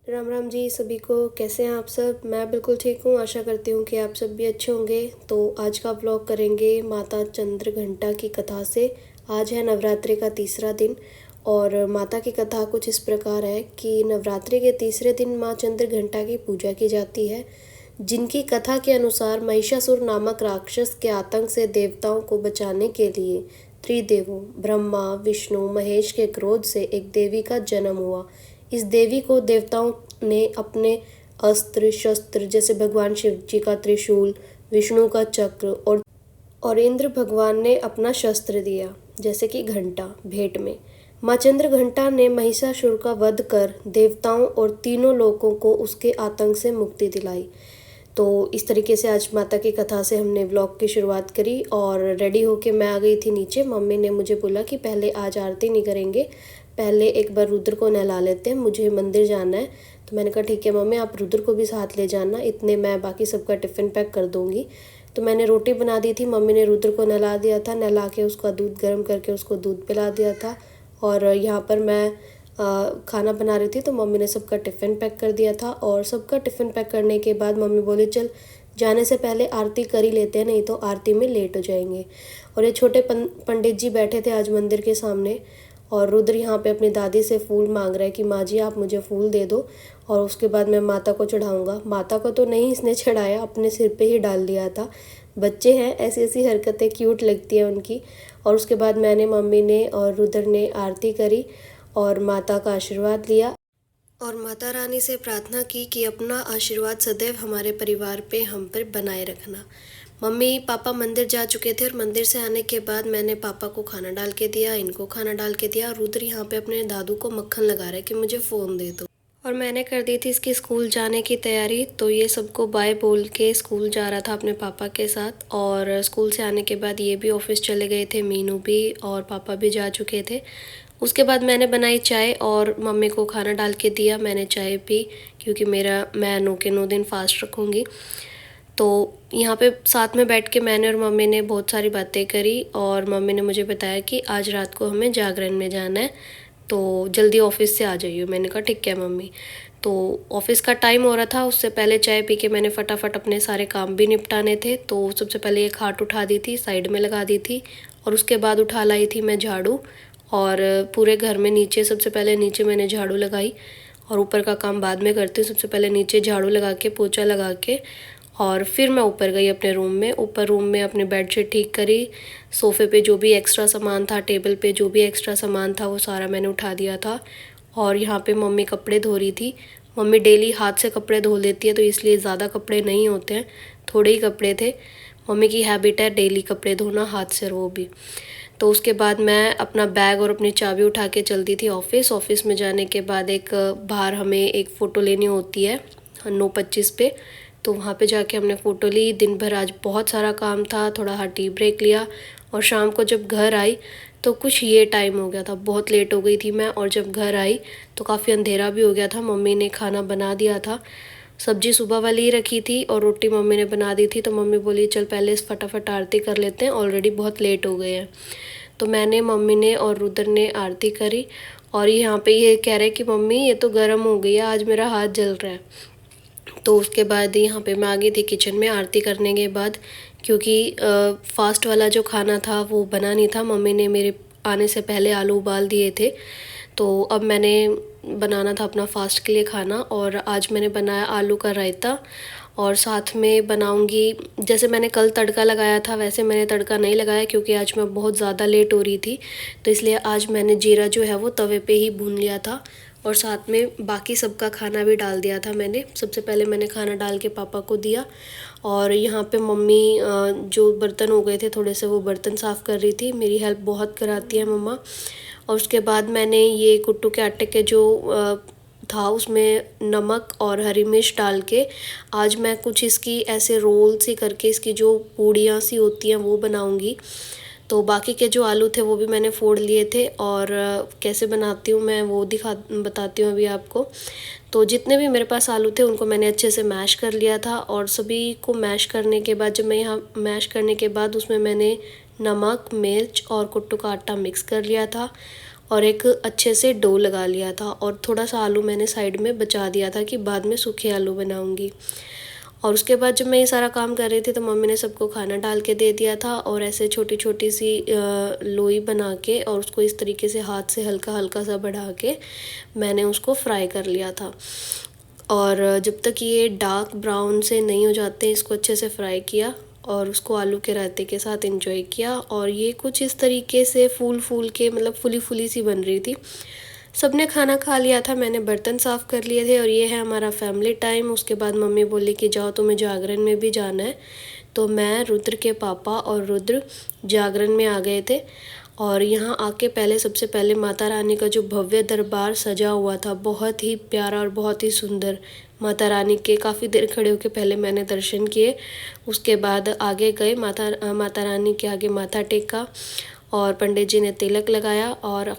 राम राम जी सभी को। कैसे हैं आप सब? मैं बिल्कुल ठीक हूँ। आशा करती हूँ कि आप सब भी अच्छे होंगे। तो आज का व्लॉग करेंगे माता चंद्रघंटा की कथा से। आज है नवरात्रि का तीसरा दिन और माता की कथा कुछ इस प्रकार है कि नवरात्रि के तीसरे दिन माँ चंद्रघंटा की पूजा की जाती है, जिनकी कथा के अनुसार महिषासुर नामक राक्षस के आतंक से देवताओं को बचाने के लिए त्रिदेवों ब्रह्मा विष्णु महेश के क्रोध से एक देवी का जन्म हुआ। इस देवी को देवताओं ने अपने अस्त्र शस्त्र जैसे भगवान शिव जी का त्रिशूल, विष्णु का चक्र और इंद्र भगवान ने अपना शस्त्र दिया जैसे कि घंटा भेंट में। माँ चंद्रघंटा ने महिषासुर का वध कर देवताओं और तीनों लोकों को उसके आतंक से मुक्ति दिलाई। तो इस तरीके से आज माता की कथा से हमने व्लॉग की शुरुआत करी और रेडी होके मैं आ गई थी नीचे। मम्मी ने मुझे बोला कि पहले आज आरती नहीं करेंगे, पहले एक बार रुद्र को नहला लेते हैं, मुझे मंदिर जाना है। तो मैंने कहा ठीक है मम्मी, आप रुद्र को भी साथ ले जाना, इतने मैं बाकी सबका टिफ़िन पैक कर दूँगी। तो मैंने रोटी बना दी थी, मम्मी ने रुद्र को नहला दिया था, नहला के उसका दूध गर्म करके उसको दूध पिला दिया था। और यहाँ पर मैं खाना बना रही थी तो मम्मी ने सबका टिफ़िन पैक कर दिया था। और सबका टिफ़िन पैक करने के बाद मम्मी बोली चल जाने से पहले आरती कर ही लेते हैं, नहीं तो आरती में लेट हो जाएंगे। और ये छोटे पंडित जी बैठे थे आज मंदिर के सामने और रुद्र यहाँ पे अपनी दादी से फूल मांग रहा है कि माँ जी आप मुझे फूल दे दो और उसके बाद मैं माता को चढ़ाऊँगा। माता को तो नहीं इसने चढ़ाया, अपने सिर पे ही डाल दिया था। बच्चे हैं, ऐसी ऐसी हरकतें क्यूट लगती हैं उनकी। और उसके बाद मैंने, मम्मी ने और रुद्र ने आरती करी और माता का आशीर्वाद लिया और माता रानी से प्रार्थना की कि अपना आशीर्वाद सदैव हमारे परिवार पे हम पर बनाए रखना। मम्मी पापा मंदिर जा चुके थे और मंदिर से आने के बाद मैंने पापा को खाना डाल के दिया, इनको खाना डाल के दिया। रुद्र यहाँ पे अपने दादू को मक्खन लगा रहा है कि मुझे फ़ोन दे दो। और मैंने कर दी थी इसकी स्कूल जाने की तैयारी। तो ये सबको बाय बोल के स्कूल जा रहा था अपने पापा के साथ। और स्कूल से आने के बाद ये भी ऑफिस चले गए थे, मीनू भी और पापा भी जा चुके थे। उसके बाद मैंने बनाई चाय और मम्मी को खाना डाल के दिया। मैंने चाय पी क्योंकि मैं 9 के 9 दिन फास्ट रखूँगी। तो यहाँ पे साथ में बैठ के मैंने और मम्मी ने बहुत सारी बातें करी और मम्मी ने मुझे बताया कि आज रात को हमें जागरण में जाना है, तो जल्दी ऑफिस से आ जाइए। मैंने कहा ठीक है मम्मी। तो ऑफिस का टाइम हो रहा था, उससे पहले चाय पी के मैंने फटाफट अपने सारे काम भी निपटाने थे। तो सबसे पहले ये खाट उठा दी थी, साइड में लगा दी थी और उसके बाद उठा लाई थी मैं झाड़ू। और पूरे घर में नीचे सबसे पहले नीचे मैंने झाड़ू लगाई और ऊपर का काम बाद में करती हूँ। सबसे पहले नीचे झाड़ू लगा के पोछा लगा के और फिर मैं ऊपर गई अपने रूम में। ऊपर रूम में अपनी बेडशीट ठीक करी, सोफ़े पे जो भी एक्स्ट्रा सामान था, टेबल पे जो भी एक्स्ट्रा सामान था वो सारा मैंने उठा दिया था। और यहाँ पे मम्मी कपड़े धो रही थी। मम्मी डेली हाथ से कपड़े धो लेती है तो इसलिए ज़्यादा कपड़े नहीं होते हैं, थोड़े ही कपड़े थे। मम्मी की हैबिट है डेली कपड़े धोना हाथ से, वो भी। तो उसके बाद मैं अपना बैग और अपनी चाबी उठा के चलती थी ऑफ़िस। ऑफ़िस में जाने के बाद एक बाहर हमें एक फ़ोटो लेनी होती है 9:25 पे। तो वहाँ पे जाके हमने फ़ोटो ली। दिन भर आज बहुत सारा काम था, थोड़ा हाँ टी ब्रेक लिया और शाम को जब घर आई तो कुछ ये टाइम हो गया था, बहुत लेट हो गई थी मैं। और जब घर आई तो काफ़ी अंधेरा भी हो गया था। मम्मी ने खाना बना दिया था, सब्जी सुबह वाली ही रखी थी और रोटी मम्मी ने बना दी थी। तो मम्मी बोली चल पहले इस फटाफट आरती कर लेते हैं, ऑलरेडी बहुत लेट हो गए हैं। तो मैंने, मम्मी ने और रुद्र ने आरती करी। और यहाँ पे ये कह रहे कि मम्मी ये तो गर्म हो गई है, आज मेरा हाथ जल रहा है। तो उसके बाद यहाँ पे मैं आ गई थी किचन में आरती करने के बाद, क्योंकि फास्ट वाला जो खाना था वो बना नहीं था। मम्मी ने मेरे आने से पहले आलू उबाल दिए थे। तो अब मैंने बनाना था अपना फास्ट के लिए खाना। और आज मैंने बनाया आलू का रायता और साथ में बनाऊंगी, जैसे मैंने कल तड़का लगाया था वैसे मैंने तड़का नहीं लगाया क्योंकि आज मैं बहुत ज़्यादा लेट हो रही थी। तो इसलिए आज मैंने जीरा जो है वो तवे पे ही भून लिया था और साथ में बाकी सबका खाना भी डाल दिया था मैंने। सबसे पहले मैंने खाना डाल के पापा को दिया और यहाँ पे मम्मी जो बर्तन हो गए थे थोड़े से, वो बर्तन साफ़ कर रही थी। मेरी हेल्प बहुत कराती है मम्मा। और उसके बाद मैंने ये कुट्टू के आटे के जो था उसमें नमक और हरी मिर्च डाल के आज मैं कुछ इसकी ऐसे रोल सी करके इसकी जो पूड़ियाँ सी होती हैं वो बनाऊंगी। तो बाकी के जो आलू थे वो भी मैंने फोड़ लिए थे और कैसे बनाती हूँ मैं वो बताती हूँ अभी आपको। तो जितने भी मेरे पास आलू थे उनको मैंने अच्छे से मैश कर लिया था और सभी को मैश करने के बाद, जब मैं यहाँ मैश करने के बाद उसमें मैंने नमक, मिर्च और कुट्टू का आटा मिक्स कर लिया था। और एक अच्छे से डो लगा लिया था, और थोड़ा सा आलू मैंने साइड में बचा दिया था कि बाद में सूखे आलू बनाऊंगी। और उसके बाद जब मैं ये सारा काम कर रही थी तो मम्मी ने सबको खाना डाल के दे दिया था, और ऐसे छोटी छोटी सी लोई बना के और उसको इस तरीके से हाथ से हल्का हल्का सा बढ़ा के मैंने उसको फ्राई कर लिया था। और जब तक ये डार्क ब्राउन से नहीं हो जाते इसको अच्छे से फ्राई किया, और उसको आलू के रायते के साथ एंजॉय किया। और ये कुछ इस तरीके से फूल फूल के मतलब फुली फुली सी बन रही थी। सबने खाना खा लिया था, मैंने बर्तन साफ़ कर लिए थे, और ये है हमारा फैमिली टाइम। उसके बाद मम्मी बोली कि जाओ तुम्हें जागरण में भी जाना है। तो मैं, रुद्र के पापा और रुद्र जागरण में आ गए थे। और यहाँ आके पहले सबसे पहले माता रानी का जो भव्य दरबार सजा हुआ था, बहुत ही प्यारा और बहुत ही सुंदर, माता रानी के काफ़ी देर खड़े होकर पहले मैंने दर्शन किए। उसके बाद आगे गए, माता रानी के आगे माथा टेका, और पंडित जी ने तिलक लगाया और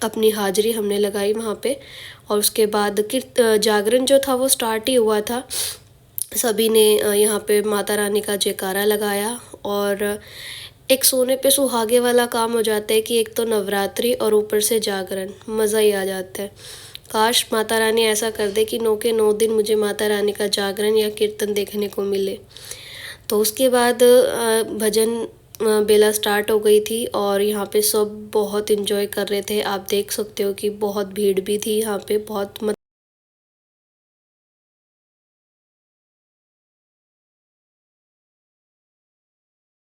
अपनी हाजिरी हमने लगाई वहाँ पे। और उसके बाद जागरण जो था वो स्टार्ट ही हुआ था। सभी ने यहाँ पे माता रानी का जयकारा लगाया, और एक सोने पे सुहागे वाला काम हो जाता है कि एक तो नवरात्रि और ऊपर से जागरण, मज़ा ही आ जाता है। काश माता रानी ऐसा कर दे कि 9 के 9 दिन मुझे माता रानी का जागरण या कीर्तन देखने को मिले। तो उसके बाद भजन बेला स्टार्ट हो गई थी, और यहाँ पे सब बहुत इन्जॉय कर रहे थे। आप देख सकते हो कि बहुत भीड़ भी थी यहाँ पे, बहुत